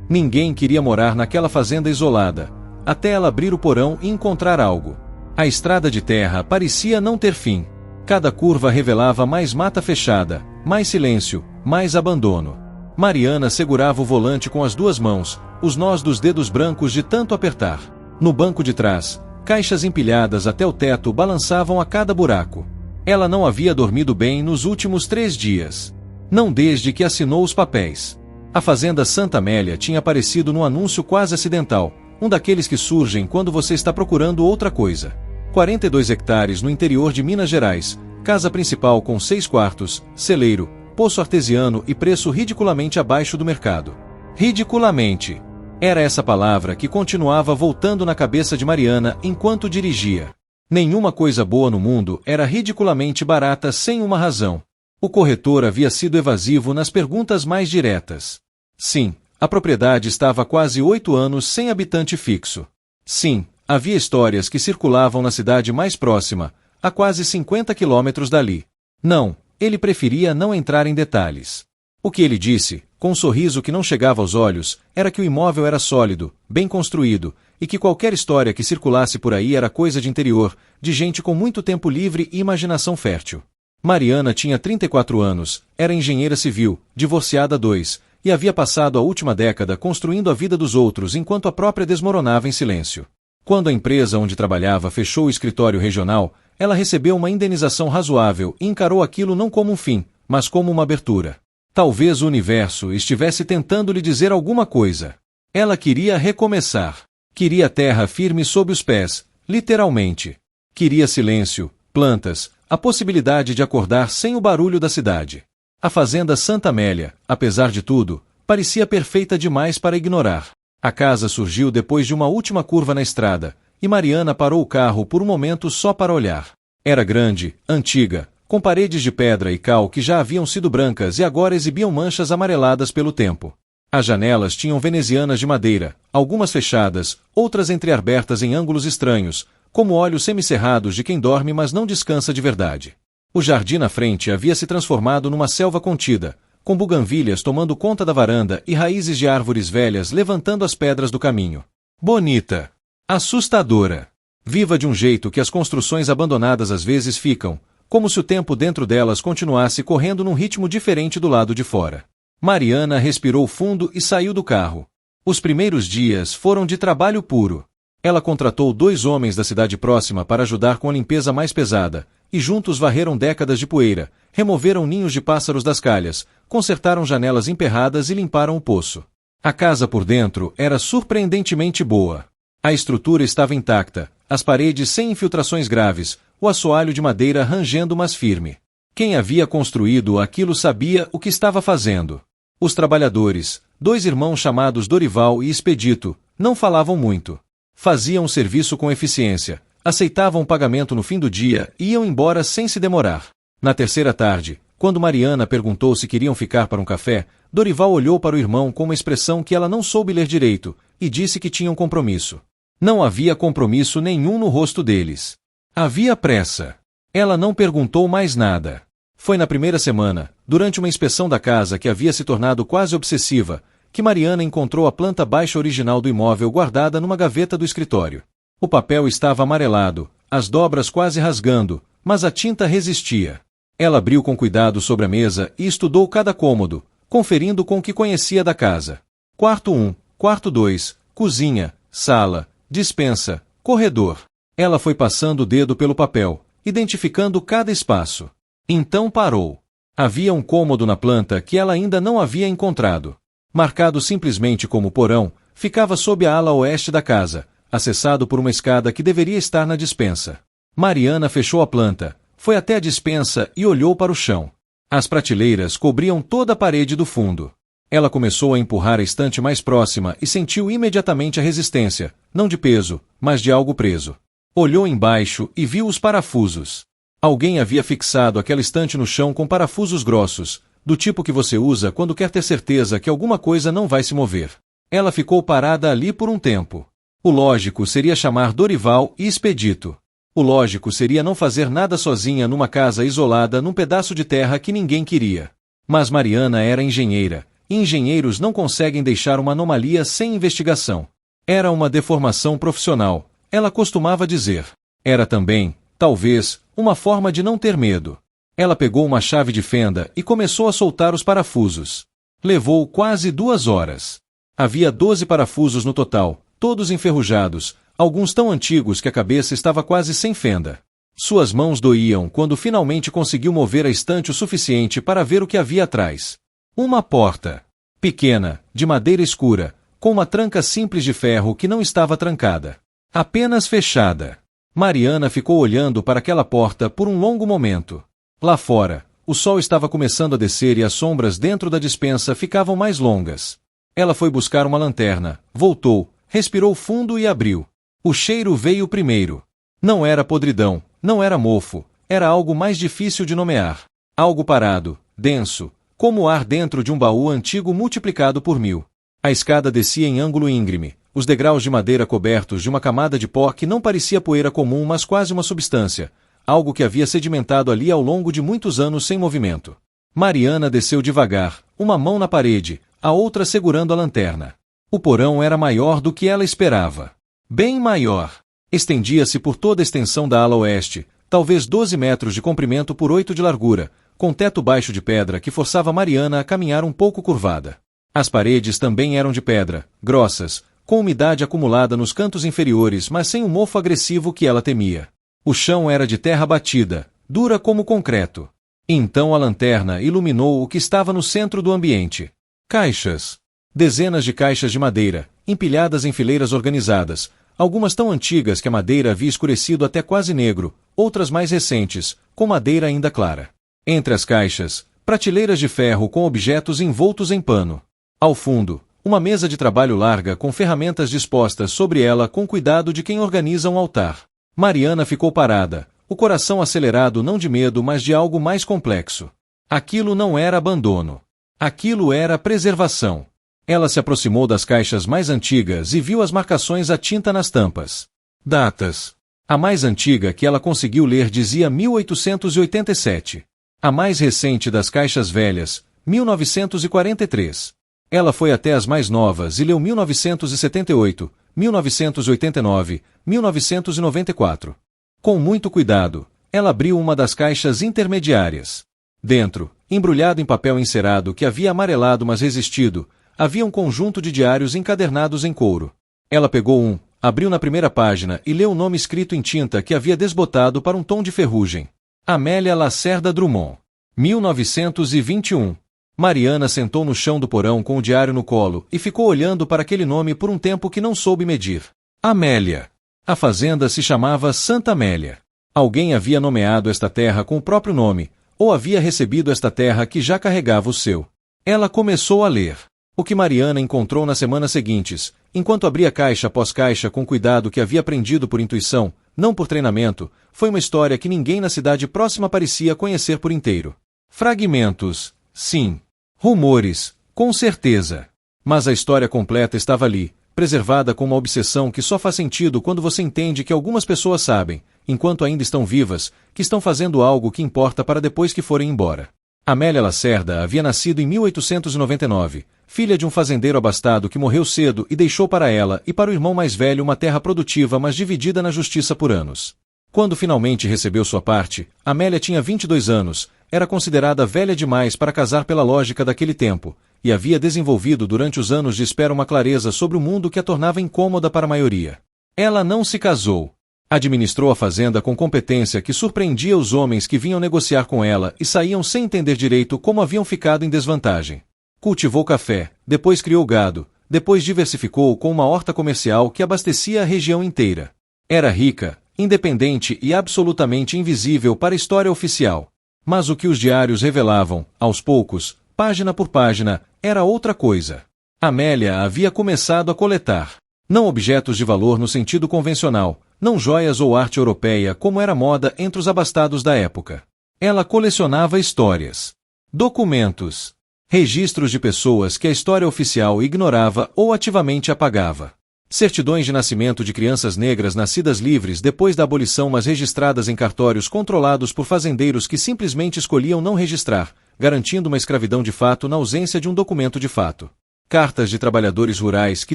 Ninguém queria morar naquela fazenda isolada, até ela abrir o porão e encontrar algo. A estrada de terra parecia não ter fim. Cada curva revelava mais mata fechada, mais silêncio, mais abandono. Mariana segurava o volante com as duas mãos, os nós dos dedos brancos de tanto apertar. No banco de trás, caixas empilhadas até o teto balançavam a cada buraco. Ela não havia dormido bem nos últimos 3 dias. Não desde que assinou os papéis. A fazenda Santa Amélia tinha aparecido num anúncio quase acidental, um daqueles que surgem quando você está procurando outra coisa. 42 hectares no interior de Minas Gerais, casa principal com 6 quartos, celeiro, poço artesiano e preço ridiculamente abaixo do mercado. Ridiculamente. Era essa palavra que continuava voltando na cabeça de Mariana enquanto dirigia. Nenhuma coisa boa no mundo era ridiculamente barata sem uma razão. O corretor havia sido evasivo nas perguntas mais diretas. Sim, a propriedade estava há quase 8 anos sem habitante fixo. Sim, havia histórias que circulavam na cidade mais próxima, a quase 50 quilômetros dali. Não, ele preferia não entrar em detalhes. O que ele disse, com um sorriso que não chegava aos olhos, era que o imóvel era sólido, bem construído, e que qualquer história que circulasse por aí era coisa de interior, de gente com muito tempo livre e imaginação fértil. Mariana tinha 34 anos, era engenheira civil, divorciada há 2, e havia passado a última década construindo a vida dos outros enquanto a própria desmoronava em silêncio. Quando a empresa onde trabalhava fechou o escritório regional, ela recebeu uma indenização razoável e encarou aquilo não como um fim, mas como uma abertura. Talvez o universo estivesse tentando lhe dizer alguma coisa. Ela queria recomeçar. Queria terra firme sob os pés, literalmente. Queria silêncio, plantas, a possibilidade de acordar sem o barulho da cidade. A fazenda Santa Amélia, apesar de tudo, parecia perfeita demais para ignorar. A casa surgiu depois de uma última curva na estrada, e Mariana parou o carro por um momento só para olhar. Era grande, antiga, com paredes de pedra e cal que já haviam sido brancas e agora exibiam manchas amareladas pelo tempo. As janelas tinham venezianas de madeira, algumas fechadas, outras entreabertas em ângulos estranhos, como olhos semicerrados de quem dorme mas não descansa de verdade. O jardim na frente havia se transformado numa selva contida, com buganvílias tomando conta da varanda e raízes de árvores velhas levantando as pedras do caminho. Bonita. Assustadora. Viva de um jeito que as construções abandonadas às vezes ficam, como se o tempo dentro delas continuasse correndo num ritmo diferente do lado de fora. Mariana respirou fundo e saiu do carro. Os primeiros dias foram de trabalho puro. Ela contratou 2 homens da cidade próxima para ajudar com a limpeza mais pesada, e juntos varreram décadas de poeira, removeram ninhos de pássaros das calhas, consertaram janelas emperradas e limparam o poço. A casa por dentro era surpreendentemente boa. A estrutura estava intacta, as paredes sem infiltrações graves, o assoalho de madeira rangendo mas firme. Quem havia construído aquilo sabia o que estava fazendo. Os trabalhadores, 2 irmãos chamados Dorival e Expedito, não falavam muito. Faziam o serviço com eficiência, aceitavam o pagamento no fim do dia e iam embora sem se demorar. Na terceira tarde, quando Mariana perguntou se queriam ficar para um café, Dorival olhou para o irmão com uma expressão que ela não soube ler direito, e disse que tinham compromisso. Não havia compromisso nenhum no rosto deles. Havia pressa. Ela não perguntou mais nada. Foi na primeira semana, durante uma inspeção da casa que havia se tornado quase obsessiva, que Mariana encontrou a planta baixa original do imóvel guardada numa gaveta do escritório. O papel estava amarelado, as dobras quase rasgando, mas a tinta resistia. Ela abriu com cuidado sobre a mesa e estudou cada cômodo, conferindo com o que conhecia da casa. Quarto 1, quarto 2, cozinha, sala, despensa, corredor. Ela foi passando o dedo pelo papel, identificando cada espaço. Então parou. Havia um cômodo na planta que ela ainda não havia encontrado. Marcado simplesmente como porão, ficava sob a ala oeste da casa, acessado por uma escada que deveria estar na despensa. Mariana fechou a planta, foi até a despensa e olhou para o chão. As prateleiras cobriam toda a parede do fundo. Ela começou a empurrar a estante mais próxima e sentiu imediatamente a resistência, não de peso, mas de algo preso. Olhou embaixo e viu os parafusos. Alguém havia fixado aquela estante no chão com parafusos grossos, do tipo que você usa quando quer ter certeza que alguma coisa não vai se mover. Ela ficou parada ali por um tempo. O lógico seria chamar Dorival e Expedito. O lógico seria não fazer nada sozinha numa casa isolada num pedaço de terra que ninguém queria. Mas Mariana era engenheira, e engenheiros não conseguem deixar uma anomalia sem investigação. Era uma deformação profissional, ela costumava dizer. Era também, talvez, uma forma de não ter medo. Ela pegou uma chave de fenda e começou a soltar os parafusos. Levou quase 2 horas. Havia 12 parafusos no total, todos enferrujados, alguns tão antigos que a cabeça estava quase sem fenda. Suas mãos doíam quando finalmente conseguiu mover a estante o suficiente para ver o que havia atrás. Uma porta. Pequena, de madeira escura, com uma tranca simples de ferro que não estava trancada. Apenas fechada. Mariana ficou olhando para aquela porta por um longo momento. Lá fora, o sol estava começando a descer e as sombras dentro da despensa ficavam mais longas. Ela foi buscar uma lanterna, voltou, respirou fundo e abriu. O cheiro veio primeiro. Não era podridão, não era mofo, era algo mais difícil de nomear. Algo parado, denso, como o ar dentro de um baú antigo multiplicado por 1000. A escada descia em ângulo íngreme, os degraus de madeira cobertos de uma camada de pó que não parecia poeira comum mas quase uma substância, algo que havia sedimentado ali ao longo de muitos anos sem movimento. Mariana desceu devagar, uma mão na parede, a outra segurando a lanterna. O porão era maior do que ela esperava. Bem maior. Estendia-se por toda a extensão da ala oeste, talvez 12 metros de comprimento por 8 de largura, com teto baixo de pedra que forçava Mariana a caminhar um pouco curvada. As paredes também eram de pedra, grossas, com umidade acumulada nos cantos inferiores, mas sem o mofo agressivo que ela temia. O chão era de terra batida, dura como concreto. Então a lanterna iluminou o que estava no centro do ambiente. Caixas. Dezenas de caixas de madeira, empilhadas em fileiras organizadas, algumas tão antigas que a madeira havia escurecido até quase negro, outras mais recentes, com madeira ainda clara. Entre as caixas, prateleiras de ferro com objetos envoltos em pano. Ao fundo, uma mesa de trabalho larga com ferramentas dispostas sobre ela com cuidado de quem organiza um altar. Mariana ficou parada, o coração acelerado não de medo mas de algo mais complexo. Aquilo não era abandono. Aquilo era preservação. Ela se aproximou das caixas mais antigas e viu as marcações à tinta nas tampas. Datas. A mais antiga que ela conseguiu ler dizia 1887. A mais recente das caixas velhas, 1943. Ela foi até as mais novas e leu 1978, 1989, 1994. Com muito cuidado, ela abriu uma das caixas intermediárias. Dentro, embrulhado em papel encerado que havia amarelado mas resistido, havia um conjunto de diários encadernados em couro. Ela pegou um, abriu na primeira página e leu o nome escrito em tinta que havia desbotado para um tom de ferrugem. Amélia Lacerda Drummond. 1921. Mariana sentou no chão do porão com o diário no colo e ficou olhando para aquele nome por um tempo que não soube medir. Amélia. A fazenda se chamava Santa Amélia. Alguém havia nomeado esta terra com o próprio nome, ou havia recebido esta terra que já carregava o seu. Ela começou a ler. O que Mariana encontrou nas semanas seguintes, enquanto abria caixa após caixa com cuidado que havia aprendido por intuição, não por treinamento, foi uma história que ninguém na cidade próxima parecia conhecer por inteiro. Fragmentos, sim. Rumores, com certeza. Mas a história completa estava ali, preservada com uma obsessão que só faz sentido quando você entende que algumas pessoas sabem, enquanto ainda estão vivas, que estão fazendo algo que importa para depois que forem embora. Amélia Lacerda havia nascido em 1899, filha de um fazendeiro abastado que morreu cedo e deixou para ela e para o irmão mais velho uma terra produtiva mas dividida na justiça por anos. Quando finalmente recebeu sua parte, Amélia tinha 22 anos, era considerada velha demais para casar pela lógica daquele tempo, e havia desenvolvido durante os anos de espera uma clareza sobre o mundo que a tornava incômoda para a maioria. Ela não se casou. Administrou a fazenda com competência que surpreendia os homens que vinham negociar com ela e saíam sem entender direito como haviam ficado em desvantagem. Cultivou café, depois criou gado, depois diversificou com uma horta comercial que abastecia a região inteira. Era rica, independente e absolutamente invisível para a história oficial. Mas o que os diários revelavam, aos poucos, página por página, era outra coisa. Amélia havia começado a coletar. Não objetos de valor no sentido convencional, não joias ou arte europeia como era moda entre os abastados da época. Ela colecionava histórias. Documentos. Registros de pessoas que a história oficial ignorava ou ativamente apagava. Certidões de nascimento de crianças negras nascidas livres depois da abolição mas registradas em cartórios controlados por fazendeiros que simplesmente escolhiam não registrar, garantindo uma escravidão de fato na ausência de um documento de fato. Cartas de trabalhadores rurais que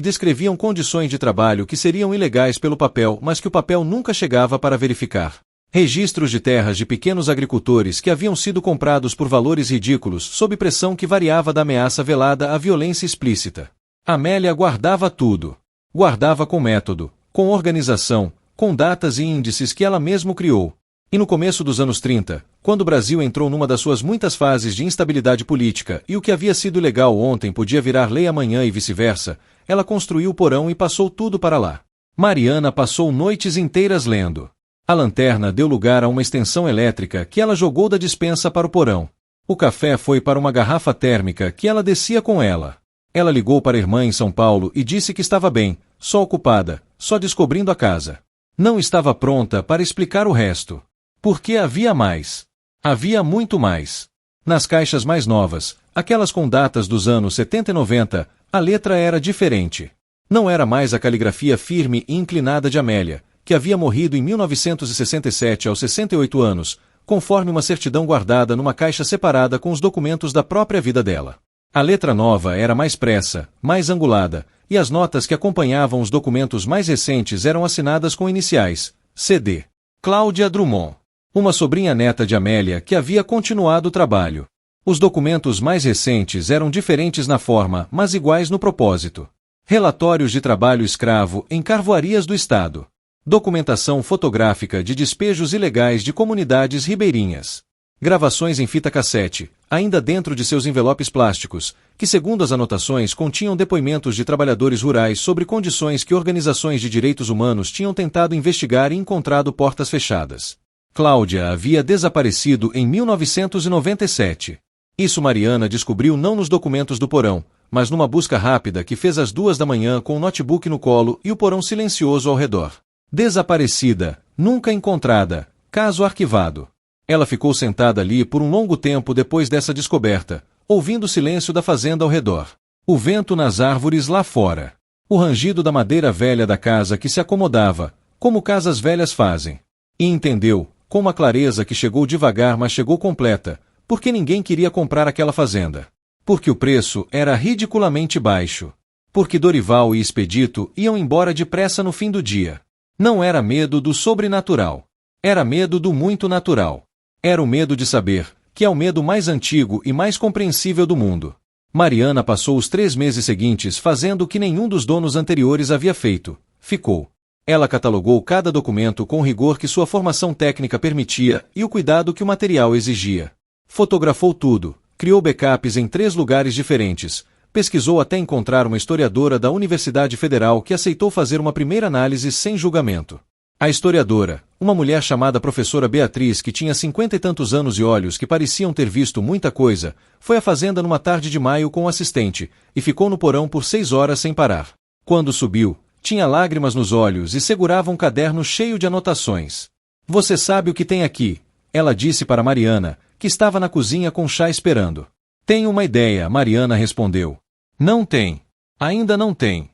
descreviam condições de trabalho que seriam ilegais pelo papel, mas que o papel nunca chegava para verificar. Registros de terras de pequenos agricultores que haviam sido comprados por valores ridículos, sob pressão que variava da ameaça velada à violência explícita. Amélia guardava tudo. Guardava com método, com organização, com datas e índices que ela mesma criou. E no começo dos anos 30, quando o Brasil entrou numa das suas muitas fases de instabilidade política e o que havia sido legal ontem podia virar lei amanhã e vice-versa, ela construiu o porão e passou tudo para lá. Mariana passou noites inteiras lendo. A lanterna deu lugar a uma extensão elétrica que ela jogou da despensa para o porão. O café foi para uma garrafa térmica que ela descia com ela. Ela ligou para a irmã em São Paulo e disse que estava bem, só ocupada, só descobrindo a casa. Não estava pronta para explicar o resto. Porque havia mais. Havia muito mais. Nas caixas mais novas, aquelas com datas dos anos 70 e 90, a letra era diferente. Não era mais a caligrafia firme e inclinada de Amélia, que havia morrido em 1967 aos 68 anos, conforme uma certidão guardada numa caixa separada com os documentos da própria vida dela. A letra nova era mais pressa, mais angulada, e as notas que acompanhavam os documentos mais recentes eram assinadas com iniciais, CD. Cláudia Drummond. Uma sobrinha neta de Amélia que havia continuado o trabalho. Os documentos mais recentes eram diferentes na forma, mas iguais no propósito. Relatórios de trabalho escravo em carvoarias do Estado. Documentação fotográfica de despejos ilegais de comunidades ribeirinhas. Gravações em fita cassete, ainda dentro de seus envelopes plásticos, que segundo as anotações continham depoimentos de trabalhadores rurais sobre condições que organizações de direitos humanos tinham tentado investigar e encontrado portas fechadas. Cláudia havia desaparecido em 1997. Isso Mariana descobriu não nos documentos do porão, mas numa busca rápida que fez às 2 da manhã com o notebook no colo e o porão silencioso ao redor. Desaparecida, nunca encontrada, caso arquivado. Ela ficou sentada ali por um longo tempo depois dessa descoberta, ouvindo o silêncio da fazenda ao redor. O vento nas árvores lá fora. O rangido da madeira velha da casa que se acomodava, como casas velhas fazem. E entendeu, com uma clareza que chegou devagar mas chegou completa, porque ninguém queria comprar aquela fazenda. Porque o preço era ridiculamente baixo. Porque Dorival e Expedito iam embora depressa no fim do dia. Não era medo do sobrenatural. Era medo do muito natural. Era o medo de saber, que é o medo mais antigo e mais compreensível do mundo. Mariana passou os 3 meses seguintes fazendo o que nenhum dos donos anteriores havia feito. Ficou. Ela catalogou cada documento com o rigor que sua formação técnica permitia e o cuidado que o material exigia. Fotografou tudo, criou backups em 3 lugares diferentes, pesquisou até encontrar uma historiadora da Universidade Federal que aceitou fazer uma primeira análise sem julgamento. A historiadora, uma mulher chamada professora Beatriz que tinha 50 e tantos anos e olhos que pareciam ter visto muita coisa, foi à fazenda numa tarde de maio com o assistente, e ficou no porão por 6 horas sem parar. Quando subiu, tinha lágrimas nos olhos e segurava um caderno cheio de anotações. Você sabe o que tem aqui? Ela disse para Mariana, que estava na cozinha com chá esperando. Tenho uma ideia, Mariana respondeu. Não tem. Ainda não tem.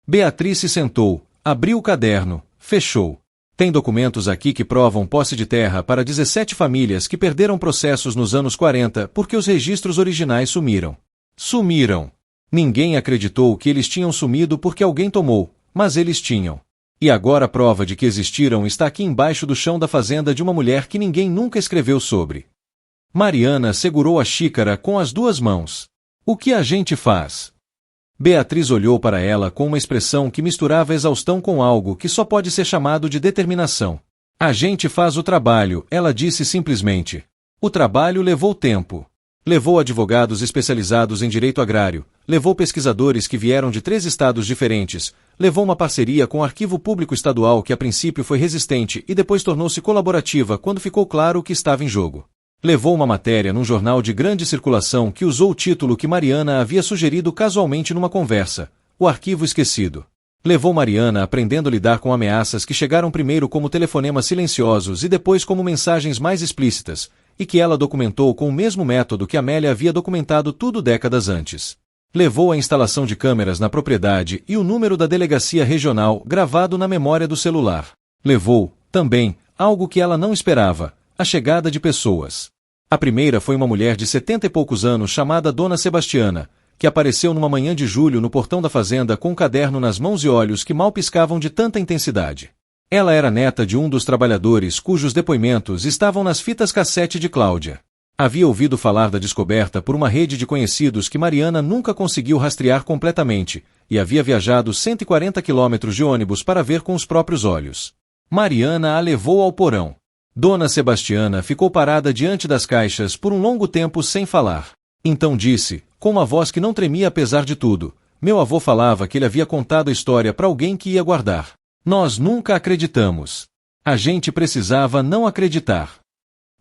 Beatriz se sentou, abriu o caderno, fechou. Tem documentos aqui que provam posse de terra para 17 famílias que perderam processos nos anos 40 porque os registros originais sumiram. Sumiram. Ninguém acreditou que eles tinham sumido porque alguém tomou, mas eles tinham. E agora a prova de que existiram está aqui embaixo do chão da fazenda de uma mulher que ninguém nunca escreveu sobre. Mariana segurou a xícara com as 2 mãos. O que a gente faz? Beatriz olhou para ela com uma expressão que misturava exaustão com algo que só pode ser chamado de determinação. A gente faz o trabalho, ela disse simplesmente. O trabalho levou tempo. Levou advogados especializados em direito agrário, levou pesquisadores que vieram de 3 estados diferentes, levou uma parceria com o Arquivo Público Estadual que a princípio foi resistente e depois tornou-se colaborativa quando ficou claro o que estava em jogo. Levou uma matéria num jornal de grande circulação que usou o título que Mariana havia sugerido casualmente numa conversa, O Arquivo Esquecido. Levou Mariana aprendendo a lidar com ameaças que chegaram primeiro como telefonemas silenciosos e depois como mensagens mais explícitas, e que ela documentou com o mesmo método que Amélia havia documentado tudo décadas antes. Levou a instalação de câmeras na propriedade e o número da delegacia regional gravado na memória do celular. Levou, também, algo que ela não esperava, a chegada de pessoas. A primeira foi uma mulher de 70 e poucos anos chamada Dona Sebastiana, que apareceu numa manhã de julho no portão da fazenda com um caderno nas mãos e olhos que mal piscavam de tanta intensidade. Ela era neta de um dos trabalhadores cujos depoimentos estavam nas fitas cassete de Cláudia. Havia ouvido falar da descoberta por uma rede de conhecidos que Mariana nunca conseguiu rastrear completamente, e havia viajado 140 quilômetros de ônibus para ver com os próprios olhos. Mariana a levou ao porão. Dona Sebastiana ficou parada diante das caixas por um longo tempo sem falar. Então disse, com uma voz que não tremia apesar de tudo, meu avô falava que ele havia contado a história para alguém que ia guardar. Nós nunca acreditamos. A gente precisava não acreditar.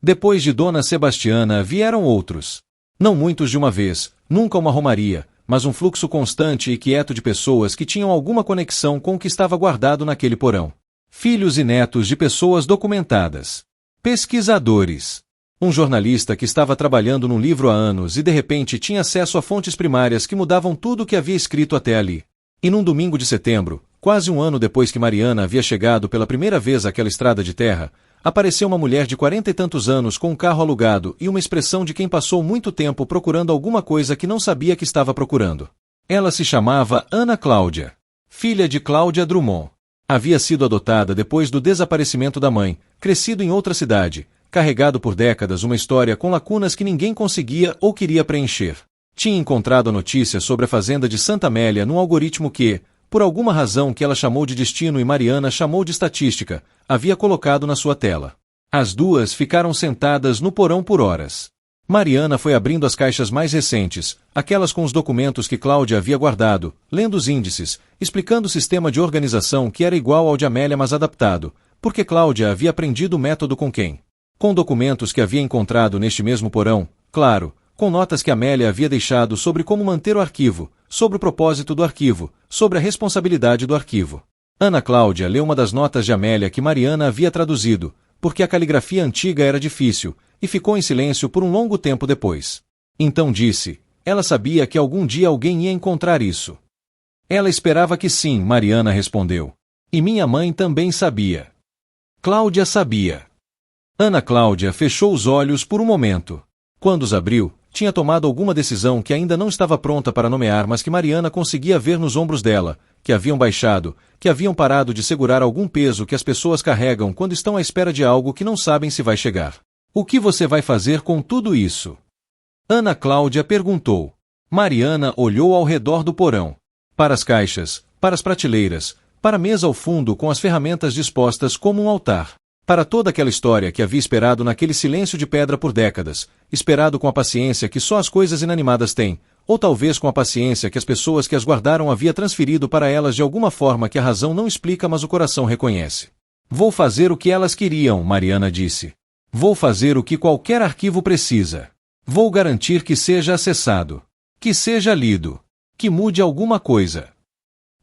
Depois de Dona Sebastiana vieram outros. Não muitos de uma vez, nunca uma romaria, mas um fluxo constante e quieto de pessoas que tinham alguma conexão com o que estava guardado naquele porão. Filhos e netos de pessoas documentadas. Pesquisadores. Um jornalista que estava trabalhando num livro há anos e de repente tinha acesso a fontes primárias que mudavam tudo o que havia escrito até ali. E num domingo de setembro, quase um ano depois que Mariana havia chegado pela primeira vez àquela estrada de terra, apareceu uma mulher de 40 e tantos anos com um carro alugado e uma expressão de quem passou muito tempo procurando alguma coisa que não sabia que estava procurando. Ela se chamava Ana Cláudia, filha de Cláudia Drummond. Havia sido adotada depois do desaparecimento da mãe, crescido em outra cidade, carregado por décadas uma história com lacunas que ninguém conseguia ou queria preencher. Tinha encontrado a notícia sobre a fazenda de Santa Amélia num algoritmo que, por alguma razão que ela chamou de destino e Mariana chamou de estatística, havia colocado na sua tela. As duas ficaram sentadas no porão por horas. Mariana foi abrindo as caixas mais recentes, aquelas com os documentos que Cláudia havia guardado, lendo os índices, explicando o sistema de organização que era igual ao de Amélia mas adaptado, porque Cláudia havia aprendido o método com quem? Com documentos que havia encontrado neste mesmo porão, claro, com notas que Amélia havia deixado sobre como manter o arquivo, sobre o propósito do arquivo, sobre a responsabilidade do arquivo. Ana Cláudia leu uma das notas de Amélia que Mariana havia traduzido, porque a caligrafia antiga era difícil, e ficou em silêncio por um longo tempo depois. Então disse, ela sabia que algum dia alguém ia encontrar isso. Ela esperava que sim, Mariana respondeu. E minha mãe também sabia. Cláudia sabia. Ana Cláudia fechou os olhos por um momento. Quando os abriu, tinha tomado alguma decisão que ainda não estava pronta para nomear, mas que Mariana conseguia ver nos ombros dela, que haviam baixado, que haviam parado de segurar algum peso que as pessoas carregam quando estão à espera de algo que não sabem se vai chegar. O que você vai fazer com tudo isso? Ana Cláudia perguntou. Mariana olhou ao redor do porão. Para as caixas, para as prateleiras, para a mesa ao fundo com as ferramentas dispostas como um altar. Para toda aquela história que havia esperado naquele silêncio de pedra por décadas, esperado com a paciência que só as coisas inanimadas têm, ou talvez com a paciência que as pessoas que as guardaram havia transferido para elas de alguma forma que a razão não explica mas o coração reconhece. Vou fazer o que elas queriam, Mariana disse. Vou fazer o que qualquer arquivo precisa. Vou garantir que seja acessado, que seja lido, que mude alguma coisa.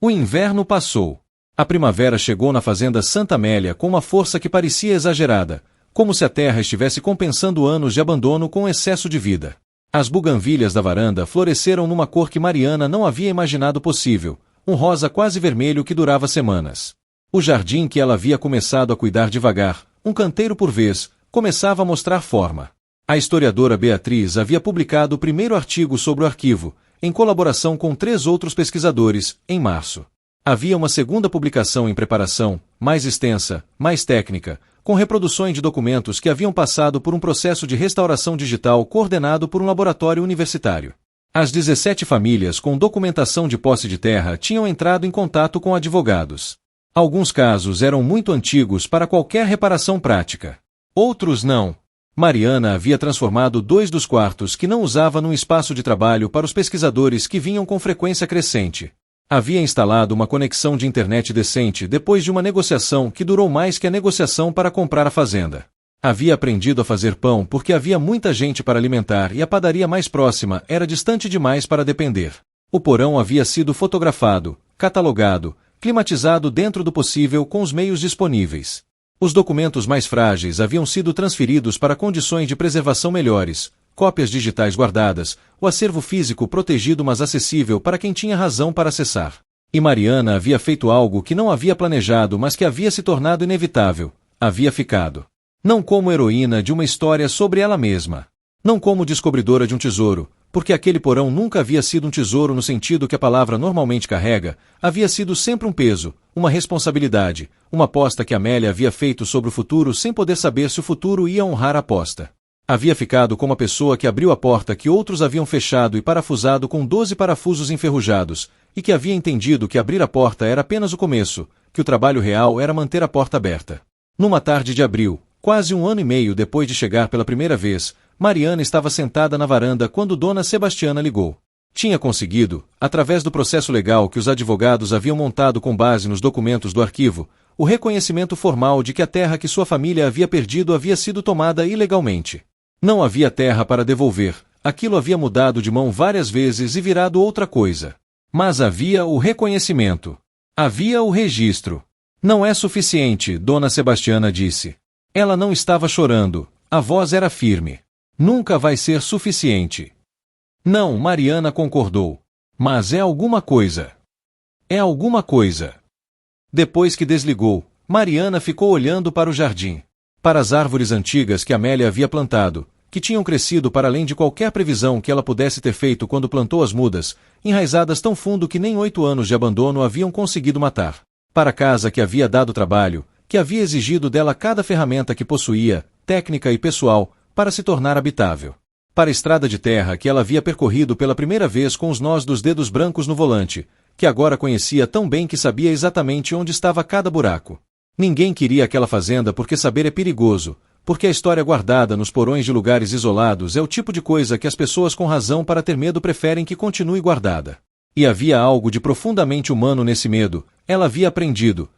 O inverno passou. A primavera chegou na fazenda Santa Amélia com uma força que parecia exagerada, como se a terra estivesse compensando anos de abandono com excesso de vida. As buganvílias da varanda floresceram numa cor que Mariana não havia imaginado possível, um rosa quase vermelho que durava semanas. O jardim que ela havia começado a cuidar devagar, um canteiro por vez, começava a mostrar forma. A historiadora Beatriz havia publicado o primeiro artigo sobre o arquivo, em colaboração com 3 outros pesquisadores, em março. Havia uma segunda publicação em preparação, mais extensa, mais técnica, com reproduções de documentos que haviam passado por um processo de restauração digital coordenado por um laboratório universitário. As 17 famílias com documentação de posse de terra tinham entrado em contato com advogados. Alguns casos eram muito antigos para qualquer reparação prática. Outros não. Mariana havia transformado 2 dos quartos que não usava num espaço de trabalho para os pesquisadores que vinham com frequência crescente. Havia instalado uma conexão de internet decente depois de uma negociação que durou mais que a negociação para comprar a fazenda. Havia aprendido a fazer pão porque havia muita gente para alimentar e a padaria mais próxima era distante demais para depender. O porão havia sido fotografado, catalogado, climatizado dentro do possível com os meios disponíveis. Os documentos mais frágeis haviam sido transferidos para condições de preservação melhores, cópias digitais guardadas, o acervo físico protegido mas acessível para quem tinha razão para acessar. E Mariana havia feito algo que não havia planejado mas que havia se tornado inevitável. Havia ficado. Não como heroína de uma história sobre ela mesma. Não como descobridora de um tesouro, porque aquele porão nunca havia sido um tesouro no sentido que a palavra normalmente carrega, havia sido sempre um peso, uma responsabilidade, uma aposta que Amélia havia feito sobre o futuro sem poder saber se o futuro ia honrar a aposta. Havia ficado como a pessoa que abriu a porta que outros haviam fechado e parafusado com 12 parafusos enferrujados, e que havia entendido que abrir a porta era apenas o começo, que o trabalho real era manter a porta aberta. Numa tarde de abril, quase 1 ano e meio depois de chegar pela primeira vez, Mariana estava sentada na varanda quando Dona Sebastiana ligou. Tinha conseguido, através do processo legal que os advogados haviam montado com base nos documentos do arquivo, o reconhecimento formal de que a terra que sua família havia perdido havia sido tomada ilegalmente. Não havia terra para devolver, aquilo havia mudado de mão várias vezes e virado outra coisa. Mas havia o reconhecimento. Havia o registro. Não é suficiente, Dona Sebastiana disse. Ela não estava chorando, a voz era firme. Nunca vai ser suficiente. Não, Mariana concordou. Mas é alguma coisa. É alguma coisa. Depois que desligou, Mariana ficou olhando para o jardim. Para as árvores antigas que Amélia havia plantado, que tinham crescido para além de qualquer previsão que ela pudesse ter feito quando plantou as mudas, enraizadas tão fundo que nem 8 anos de abandono haviam conseguido matar. Para a casa que havia dado trabalho, que havia exigido dela cada ferramenta que possuía, técnica e pessoal, para se tornar habitável. Para a estrada de terra que ela havia percorrido pela primeira vez com os nós dos dedos brancos no volante, que agora conhecia tão bem que sabia exatamente onde estava cada buraco. Ninguém queria aquela fazenda porque saber é perigoso, porque a história guardada nos porões de lugares isolados é o tipo de coisa que as pessoas com razão para ter medo preferem que continue guardada. E havia algo de profundamente humano nesse medo, ela havia aprendido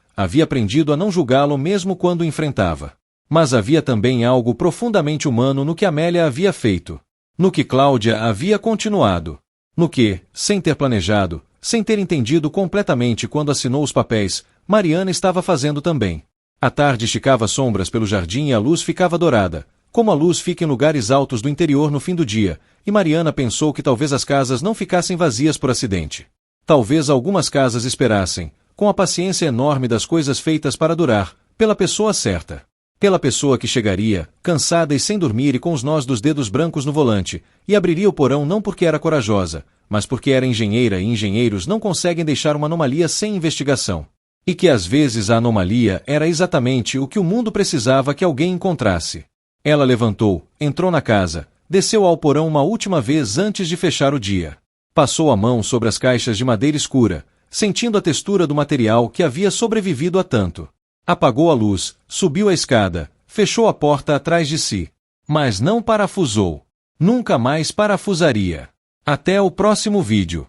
a não julgá-lo mesmo quando o enfrentava. Mas havia também algo profundamente humano no que Amélia havia feito. No que Cláudia havia continuado. No que, sem ter planejado, sem ter entendido completamente quando assinou os papéis, Mariana estava fazendo também. A tarde esticava sombras pelo jardim e a luz ficava dourada, como a luz fica em lugares altos do interior no fim do dia, e Mariana pensou que talvez as casas não ficassem vazias por acidente. Talvez algumas casas esperassem, com a paciência enorme das coisas feitas para durar, pela pessoa certa. Pela pessoa que chegaria, cansada e sem dormir e com os nós dos dedos brancos no volante, e abriria o porão não porque era corajosa, mas porque era engenheira e engenheiros não conseguem deixar uma anomalia sem investigação. E que às vezes a anomalia era exatamente o que o mundo precisava que alguém encontrasse. Ela levantou, entrou na casa, desceu ao porão uma última vez antes de fechar o dia. Passou a mão sobre as caixas de madeira escura, sentindo a textura do material que havia sobrevivido a tanto. Apagou a luz, subiu a escada, fechou a porta atrás de si. Mas não parafusou. Nunca mais parafusaria. Até o próximo vídeo.